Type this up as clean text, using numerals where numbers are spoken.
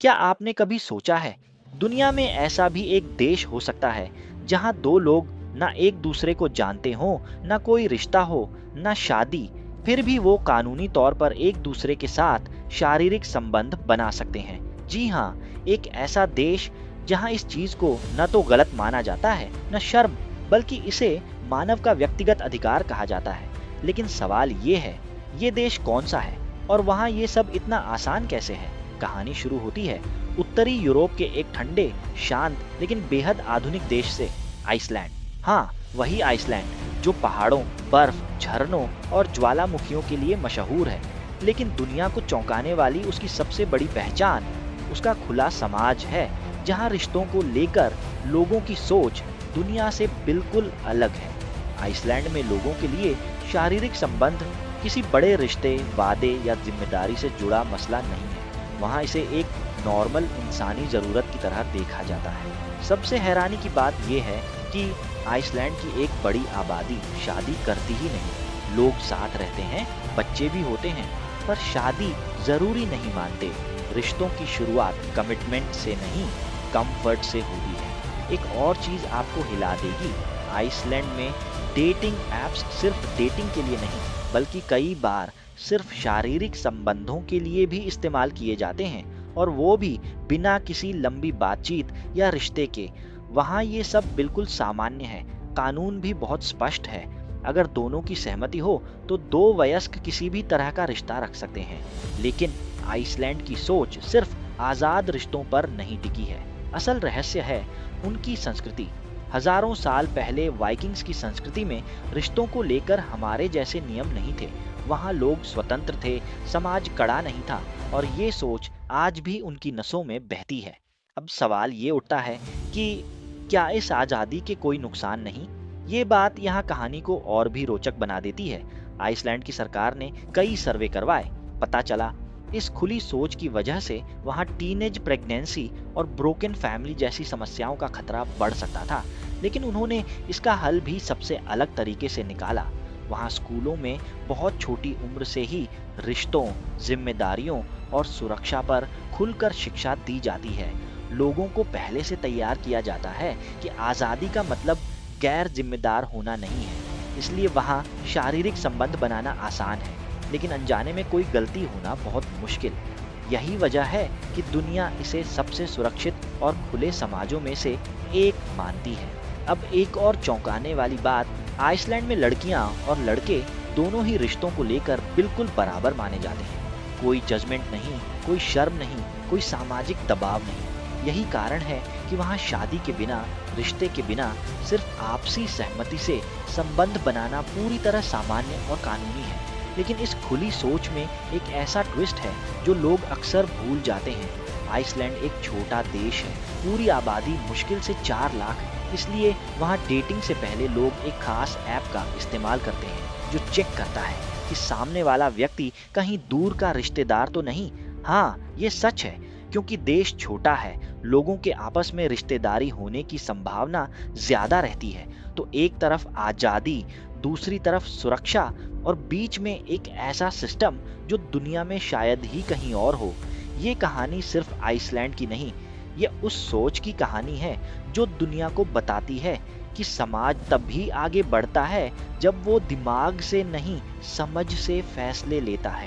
क्या आपने कभी सोचा है दुनिया में ऐसा भी एक देश हो सकता है जहां दो लोग ना एक दूसरे को जानते हो, ना कोई रिश्ता हो, ना शादी, फिर भी वो कानूनी तौर पर एक दूसरे के साथ शारीरिक संबंध बना सकते हैं? जी हाँ, एक ऐसा देश जहां इस चीज को न तो गलत माना जाता है न शर्म, बल्कि इसे मानव का व्यक्तिगत अधिकार कहा जाता है। लेकिन सवाल ये है, ये देश कौन सा है और वहां ये सब इतना आसान कैसे है? कहानी शुरू होती है उत्तरी यूरोप के एक ठंडे, शांत लेकिन बेहद आधुनिक देश से, आइसलैंड। हाँ, वही आइसलैंड जो पहाड़ों, बर्फ, झरनों और ज्वालामुखियों के लिए मशहूर है। लेकिन दुनिया को चौंकाने वाली उसकी सबसे बड़ी पहचान उसका खुला समाज है, जहाँ रिश्तों को लेकर लोगों की सोच दुनिया से बिल्कुल अलग है। आइसलैंड में लोगों के लिए शारीरिक संबंध किसी बड़े रिश्ते, वादे या जिम्मेदारी से जुड़ा मसला नहीं है। वहाँ इसे एक नॉर्मल इंसानी ज़रूरत की तरह देखा जाता है। सबसे हैरानी की बात यह है कि आइसलैंड की एक बड़ी आबादी शादी करती ही नहीं। लोग साथ रहते हैं, बच्चे भी होते हैं, पर शादी ज़रूरी नहीं मानते। रिश्तों की शुरुआत कमिटमेंट से नहीं, कंफर्ट से होती है। एक और चीज़ आपको हिला देगी, आइसलैंड में डेटिंग ऐप्स सिर्फ डेटिंग के लिए नहीं, बल्कि कई बार सिर्फ शारीरिक संबंधों के लिए भी इस्तेमाल किए जाते हैं, और वो भी बिना किसी लंबी बातचीत या रिश्ते के। वहाँ ये सब बिल्कुल सामान्य है। कानून भी बहुत स्पष्ट है। अगर दोनों की सहमति हो तो दो वयस्क किसी भी तरह का रिश्ता रख सकते हैं। लेकिन आइसलैंड की सोच सिर्फ आज़ाद रिश्तों पर नहीं टिकी है। असल रहस्य है उनकी संस्कृति। हजारों साल पहले वाइकिंग्स की संस्कृति में रिश्तों को लेकर हमारे जैसे नियम नहीं थे। वहाँ लोग स्वतंत्र थे, समाज कड़ा नहीं था, और ये सोच आज भी उनकी नसों में बहती है। अब सवाल ये उठता है कि क्या इस आज़ादी के कोई नुकसान नहीं? ये बात यहाँ कहानी को और भी रोचक बना देती है। आइसलैंड की सरकार ने कई सर्वे करवाए। पता चला इस खुली सोच की वजह से वहाँ टीनेज प्रेगनेंसी और ब्रोकन फैमिली जैसी समस्याओं का खतरा बढ़ सकता था। लेकिन उन्होंने इसका हल भी सबसे अलग तरीके से निकाला। वहाँ स्कूलों में बहुत छोटी उम्र से ही रिश्तों, जिम्मेदारियों और सुरक्षा पर खुलकर शिक्षा दी जाती है। लोगों को पहले से तैयार किया जाता है कि आज़ादी का मतलब गैर जिम्मेदार होना नहीं है। इसलिए वहाँ शारीरिक संबंध बनाना आसान है, लेकिन अनजाने में कोई गलती होना बहुत मुश्किल। यही वजह है कि दुनिया इसे सबसे सुरक्षित और खुले समाजों में से एक मानती है। अब एक और चौंकाने वाली बात, आइसलैंड में लड़कियां और लड़के दोनों ही रिश्तों को लेकर बिल्कुल बराबर माने जाते हैं। कोई जजमेंट नहीं, कोई शर्म नहीं, कोई सामाजिक दबाव नहीं। यही कारण है कि वहाँ शादी के बिना, रिश्ते के बिना, सिर्फ आपसी सहमति से संबंध बनाना पूरी तरह सामान्य और कानूनी है। लेकिन इस खुली सोच में एक ऐसा ट्विस्ट है जो लोग अक्सर भूल जाते हैं। आइसलैंड एक छोटा देश है, पूरी आबादी मुश्किल से 4 लाख, इसलिए वहाँ डेटिंग से पहले लोग एक खास ऐप का इस्तेमाल करते हैं जो चेक करता है कि सामने वाला व्यक्ति कहीं दूर का रिश्तेदार तो नहीं। हाँ, ये सच है, क्योंकि देश छोटा है, लोगों के आपस में रिश्तेदारी होने की संभावना ज्यादा रहती है। तो एक तरफ आजादी, दूसरी तरफ सुरक्षा, और बीच में एक ऐसा सिस्टम जो दुनिया में शायद ही कहीं और हो। ये कहानी सिर्फ आइसलैंड की नहीं, ये उस सोच की कहानी है जो दुनिया को बताती है कि समाज तब भी आगे बढ़ता है जब वो दिमाग से नहीं, समझ से फैसले लेता है।